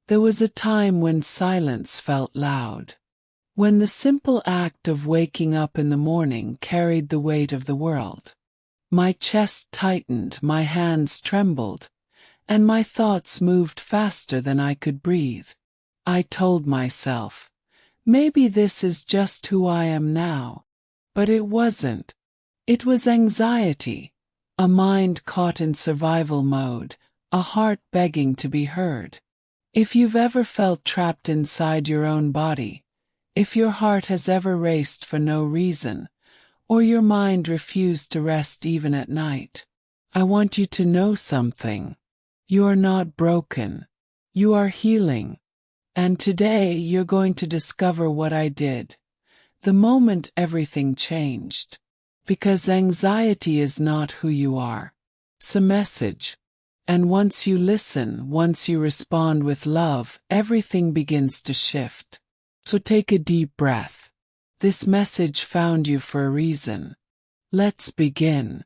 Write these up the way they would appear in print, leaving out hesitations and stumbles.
There was a time when silence felt loud. When the simple act of waking up in the morning carried the weight of the world. My chest tightened, my hands trembled, and my thoughts moved faster than I could breathe. I told myself, maybe this is just who I am now. But it wasn't. It was anxiety, a mind caught in survival mode, a heart begging to be heard. If you've ever felt trapped inside your own body, if your heart has ever raced for no reason, or your mind refused to rest even at night, I want you to know something. You are not broken. You are healing. And today you're going to discover what I did. The moment everything changed. Because anxiety is not who you are. It's a message. And once you listen, once you respond with love, everything begins to shift. So take a deep breath. This message found you for a reason. Let's begin.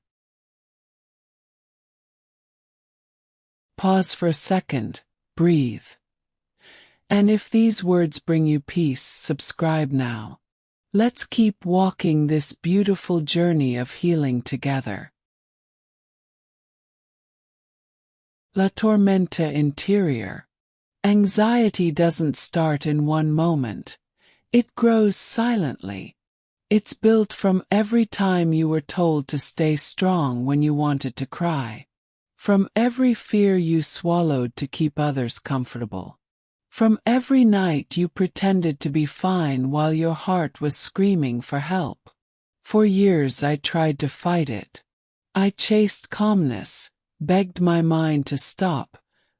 Pause for a second, breathe. And if these words bring you peace, subscribe now. Let's keep walking this beautiful journey of healing together. La tormenta interior. Anxiety doesn't start in one moment. It grows silently. It's built from every time you were told to stay strong when you wanted to cry. From every fear you swallowed to keep others comfortable. From every night you pretended to be fine while your heart was screaming for help. For years I tried to fight it. I chased calmness, begged my mind to stop,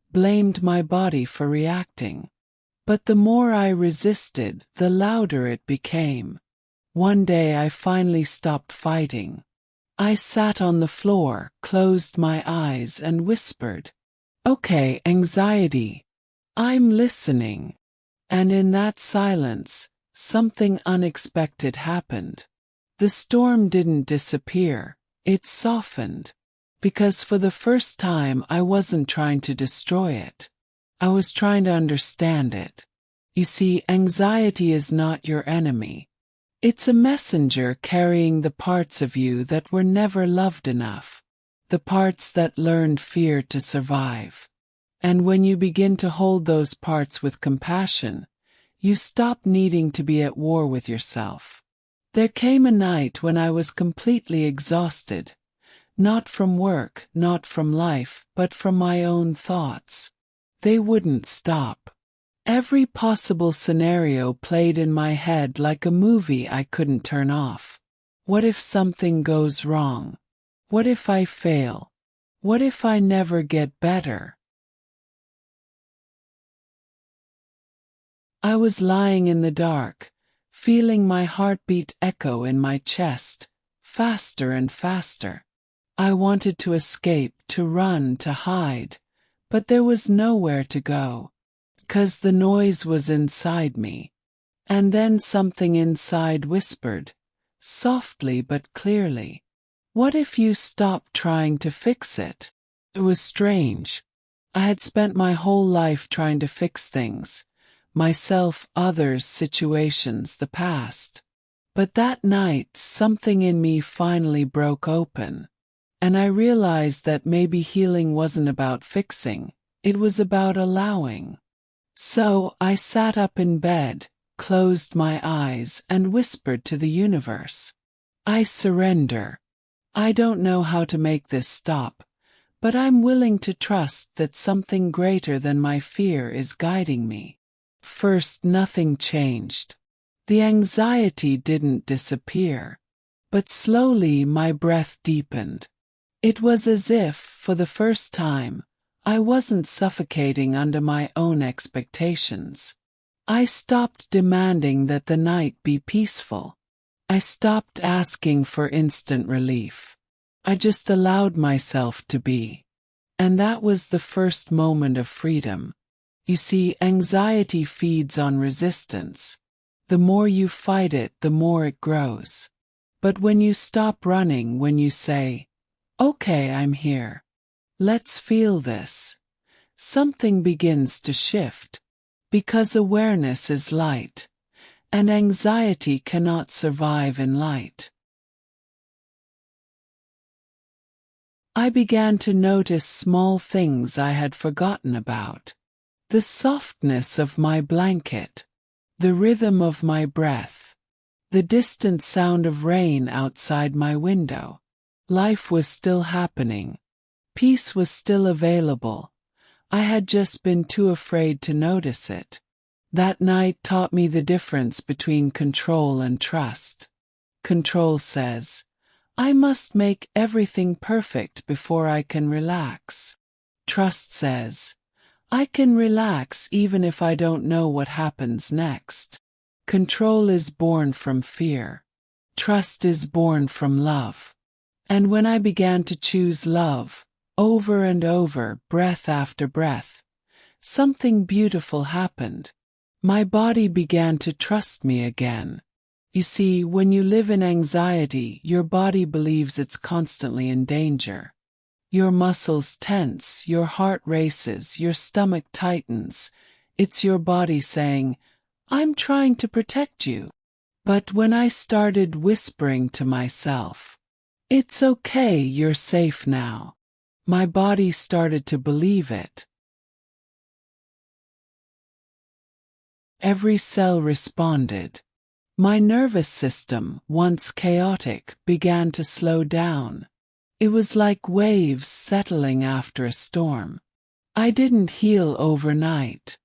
blamed my body for reacting. But the more I resisted, the louder it became. One day I finally stopped fighting. I sat on the floor, closed my eyes and whispered, "Okay, anxiety. I'm listening." And in that silence, something unexpected happened. The storm didn't disappear, it softened. Because for the first time I wasn't trying to destroy it. I was trying to understand it. You see, anxiety is not your enemy. It's a messenger carrying the parts of you that were never loved enough. The parts that learned fear to survive. And when you begin to hold those parts with compassion, you stop needing to be at war with yourself. There came a night when I was completely exhausted. Not from work, not from life, but from my own thoughts. They wouldn't stop. Every possible scenario played in my head like a movie I couldn't turn off. What if something goes wrong? What if I fail? What if I never get better? I was lying in the dark, feeling my heartbeat echo in my chest, faster and faster. I wanted to escape, to run, to hide, but there was nowhere to go. 'Cause the noise was inside me. And then something inside whispered, softly but clearly, "What if you stopped trying to fix it?" It was strange. I had spent my whole life trying to fix things. Myself, others, situations, the past. But that night, something in me finally broke open. And I realized that maybe healing wasn't about fixing, it was about allowing. So I sat up in bed, closed my eyes, and whispered to the universe, "I surrender. I don't know how to make this stop, but I'm willing to trust that something greater than my fear is guiding me." First, nothing changed. The anxiety didn't disappear. But slowly my breath deepened. It was as if, for the first time, I wasn't suffocating under my own expectations. I stopped demanding that the night be peaceful. I stopped asking for instant relief. I just allowed myself to be. And that was the first moment of freedom. You see, anxiety feeds on resistance. The more you fight it, the more it grows. But when you stop running, when you say, "Okay, I'm here. Let's feel this," something begins to shift. Because awareness is light, and anxiety cannot survive in light. I began to notice small things I had forgotten about. The softness of my blanket, the rhythm of my breath, the distant sound of rain outside my window. Life was still happening. Peace was still available. I had just been too afraid to notice it. That night taught me the difference between control and trust. Control says, I must make everything perfect before I can relax. Trust says, I can relax even if I don't know what happens next. Control is born from fear. Trust is born from love. And when I began to choose love, over and over, breath after breath, something beautiful happened. My body began to trust me again. You see, when you live in anxiety, your body believes it's constantly in danger. Your muscles tense, your heart races, your stomach tightens. It's your body saying, I'm trying to protect you. But when I started whispering to myself, it's okay, you're safe now, my body started to believe it. Every cell responded. My nervous system, once chaotic, began to slow down. It was like waves settling after a storm. I didn't heal overnight,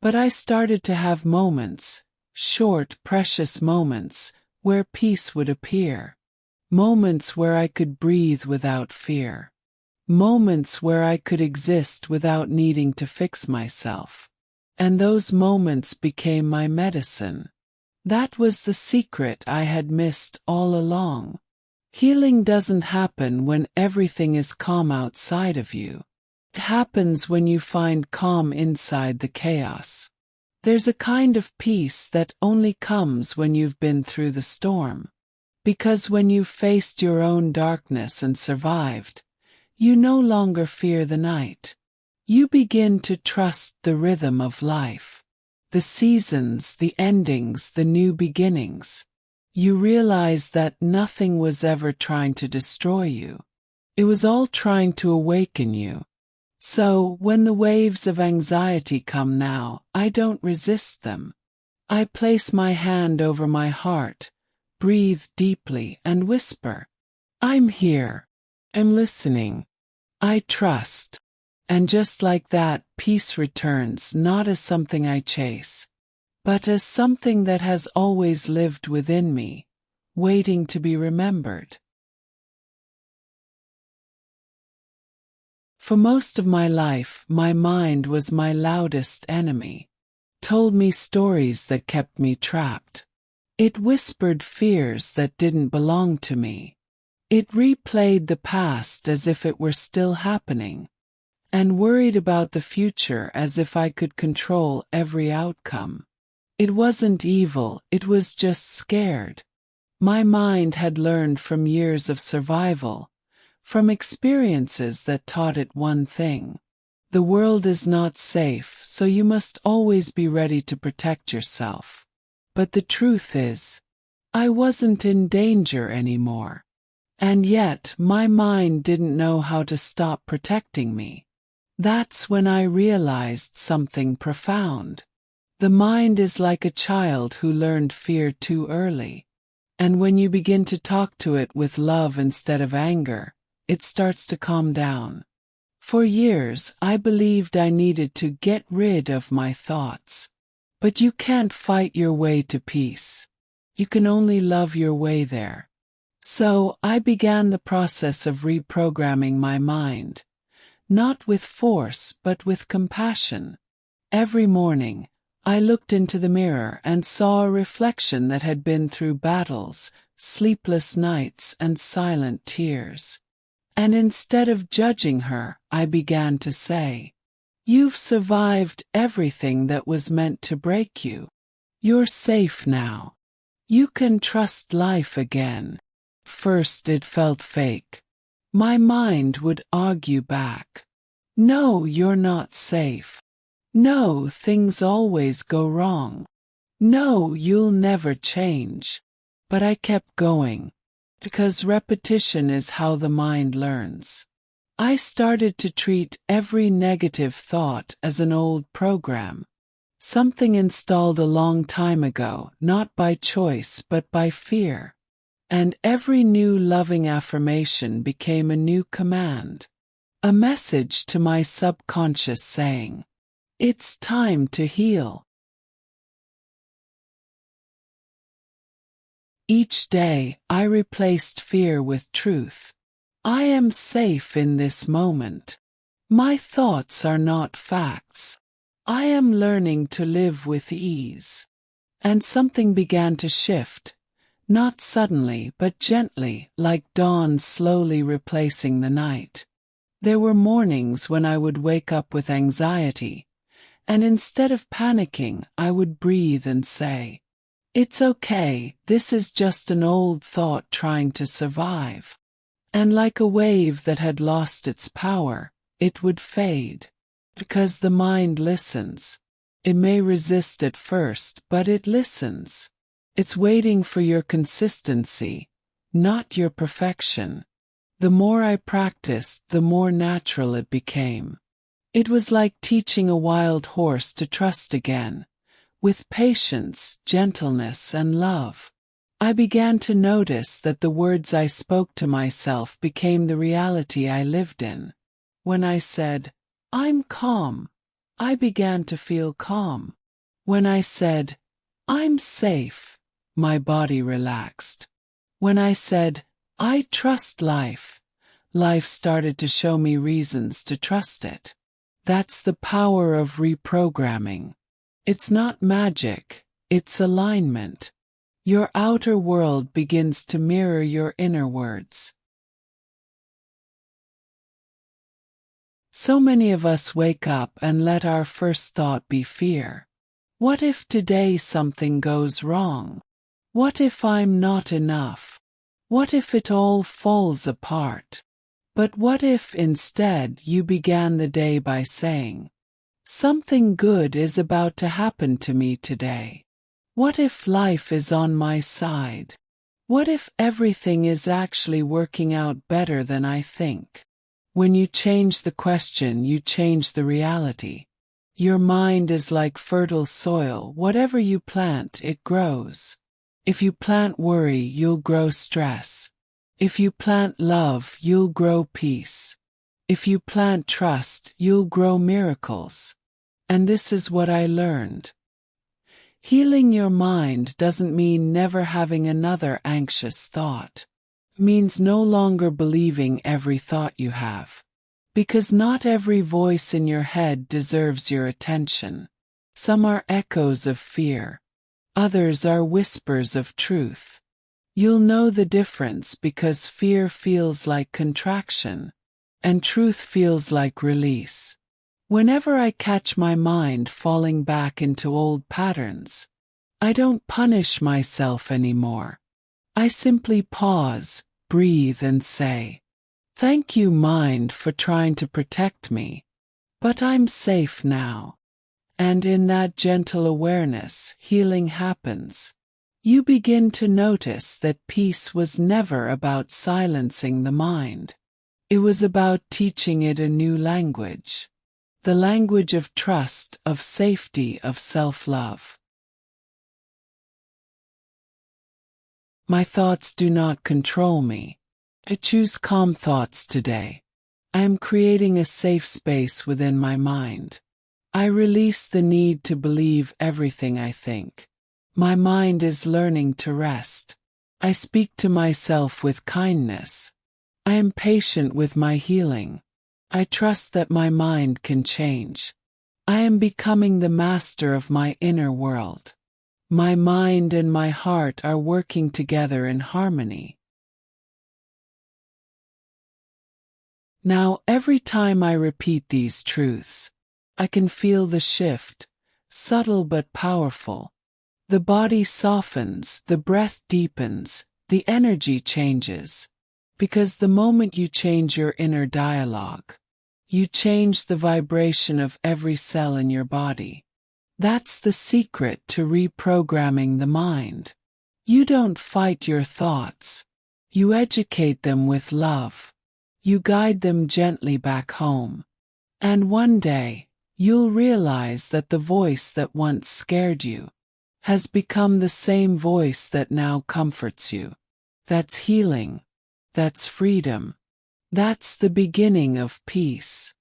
but I started to have moments, short, precious moments, where peace would appear. Moments where I could breathe without fear. Moments where I could exist without needing to fix myself. And those moments became my medicine. That was the secret I had missed all along. Healing doesn't happen when everything is calm outside of you. It happens when you find calm inside the chaos. There's a kind of peace that only comes when you've been through the storm. Because when you've faced your own darkness and survived, you no longer fear the night. You begin to trust the rhythm of life. The seasons, the endings, the new beginnings. You realize that nothing was ever trying to destroy you. It was all trying to awaken you. So, when the waves of anxiety come now, I don't resist them. I place my hand over my heart, breathe deeply, and whisper, I'm here. I'm listening. I trust. And just like that, peace returns not as something I chase, but as something that has always lived within me, waiting to be remembered. For most of my life, my mind was my loudest enemy. Told me stories that kept me trapped. It whispered fears that didn't belong to me. It replayed the past as if it were still happening, and worried about the future as if I could control every outcome. It wasn't evil, it was just scared. My mind had learned from years of survival, from experiences that taught it one thing. The world is not safe, so you must always be ready to protect yourself. But the truth is, I wasn't in danger anymore. And yet, my mind didn't know how to stop protecting me. That's when I realized something profound. The mind is like a child who learned fear too early. And when you begin to talk to it with love instead of anger, it starts to calm down. For years, I believed I needed to get rid of my thoughts. But you can't fight your way to peace. You can only love your way there. So, I began the process of reprogramming my mind. Not with force, but with compassion. Every morning, I looked into the mirror and saw a reflection that had been through battles, sleepless nights, and silent tears. And instead of judging her, I began to say, "You've survived everything that was meant to break you. You're safe now. You can trust life again." First it felt fake. My mind would argue back. "No, you're not safe. No, things always go wrong. No, you'll never change. But I kept going, because repetition is how the mind learns. I started to treat every negative thought as an old program. Something installed a long time ago, not by choice but by fear. And every new loving affirmation became a new command. A message to my subconscious saying, "It's time to heal." Each day, I replaced fear with truth. I am safe in this moment. My thoughts are not facts. I am learning to live with ease. And something began to shift, not suddenly but gently, like dawn slowly replacing the night. There were mornings when I would wake up with anxiety, and instead of panicking, I would breathe and say, "It's okay, this is just an old thought trying to survive." And like a wave that had lost its power, it would fade. Because the mind listens. It may resist at first, but it listens. It's waiting for your consistency, not your perfection. The more I practiced, the more natural it became. It was like teaching a wild horse to trust again, with patience, gentleness, and love. I began to notice that the words I spoke to myself became the reality I lived in. When I said, "I'm calm," I began to feel calm. When I said, "I'm safe," my body relaxed. When I said, "I trust life," life started to show me reasons to trust it. That's the power of reprogramming. It's not magic, it's alignment. Your outer world begins to mirror your inner words. So many of us wake up and let our first thought be fear. What if today something goes wrong? What if I'm not enough? What if it all falls apart? But what if instead you began the day by saying, "Something good is about to happen to me today"? What if life is on my side? What if everything is actually working out better than I think? When you change the question, you change the reality. Your mind is like fertile soil. Whatever you plant, it grows. If you plant worry, you'll grow stress. If you plant love, you'll grow peace. If you plant trust, you'll grow miracles. And this is what I learned. Healing your mind doesn't mean never having another anxious thought. It means no longer believing every thought you have. Because not every voice in your head deserves your attention. Some are echoes of fear. Others are whispers of truth. You'll know the difference because fear feels like contraction, and truth feels like release. Whenever I catch my mind falling back into old patterns, I don't punish myself anymore. I simply pause, breathe, and say, "Thank you, mind, for trying to protect me. But I'm safe now." And in that gentle awareness, healing happens. You begin to notice that peace was never about silencing the mind. It was about teaching it a new language. The language of trust, of safety, of self-love. My thoughts do not control me. I choose calm thoughts today. I am creating a safe space within my mind. I release the need to believe everything I think. My mind is learning to rest. I speak to myself with kindness. I am patient with my healing. I trust that my mind can change. I am becoming the master of my inner world. My mind and my heart are working together in harmony. Now, every time I repeat these truths, I can feel the shift, subtle but powerful. The body softens, the breath deepens, the energy changes. Because the moment you change your inner dialogue, You change the vibration of every cell in your body. That's the secret to reprogramming the mind. You don't fight your thoughts. You educate them with love. You guide them gently back home. And one day, you'll realize that the voice that once scared you has become the same voice that now comforts you. That's healing. That's freedom. That's the beginning of peace.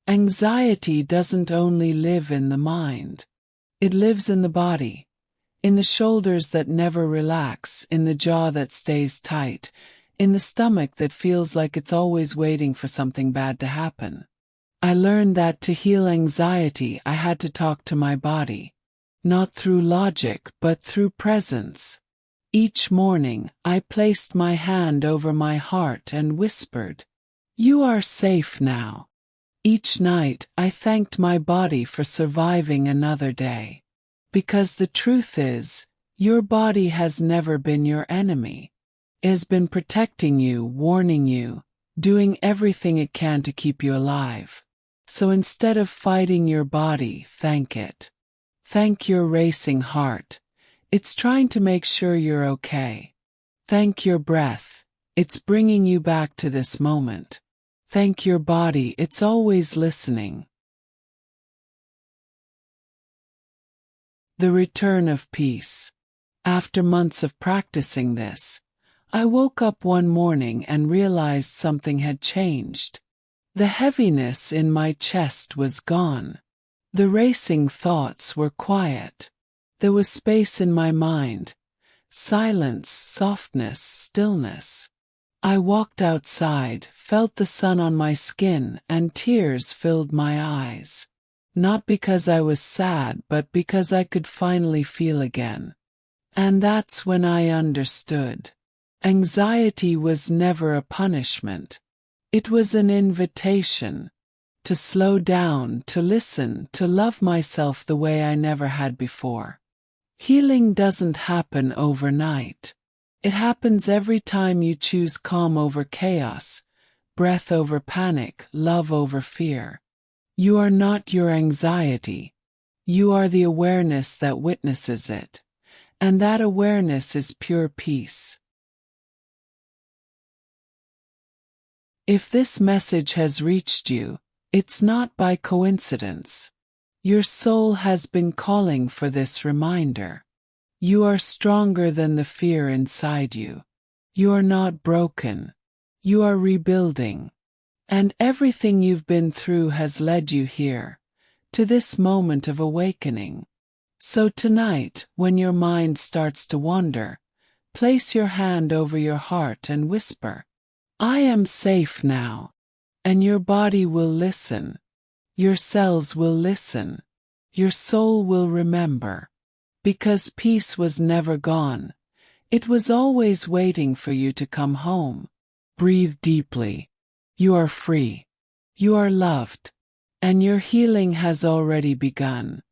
Anxiety doesn't only live in the mind. It lives in the body, in the shoulders that never relax, in the jaw that stays tight, in the stomach that feels like it's always waiting for something bad to happen. I learned that to heal anxiety, I had to talk to my body, not through logic but through presence. Each morning, I placed my hand over my heart and whispered, "You are safe now." Each night, I thanked my body for surviving another day. Because the truth is, your body has never been your enemy. It has been protecting you, warning you, doing everything it can to keep you alive. So instead of fighting your body, thank it. Thank your racing heart. It's trying to make sure you're okay. Thank your breath. It's bringing you back to this moment. Thank your body, it's always listening. The return of peace. After months of practicing this, I woke up one morning and realized something had changed. The heaviness in my chest was gone. The racing thoughts were quiet. There was space in my mind. Silence, softness, stillness. I walked outside, felt the sun on my skin, and tears filled my eyes. Not because I was sad, but because I could finally feel again. And that's when I understood. Anxiety was never a punishment. It was an invitation to slow down, to listen, to love myself the way I never had before. Healing doesn't happen overnight. It happens every time you choose calm over chaos, breath over panic, love over fear. You are not your anxiety. You are the awareness that witnesses it. And that awareness is pure peace. If this message has reached you, it's not by coincidence. Your soul has been calling for this reminder. You are stronger than the fear inside you. You are not broken. You are rebuilding. And everything you've been through has led you here, to this moment of awakening. So tonight, when your mind starts to wander, place your hand over your heart and whisper, "I am safe now." And your body will listen. Your cells will listen. Your soul will remember. Because peace was never gone. It was always waiting for you to come home. Breathe deeply. You are free. You are loved. And your healing has already begun.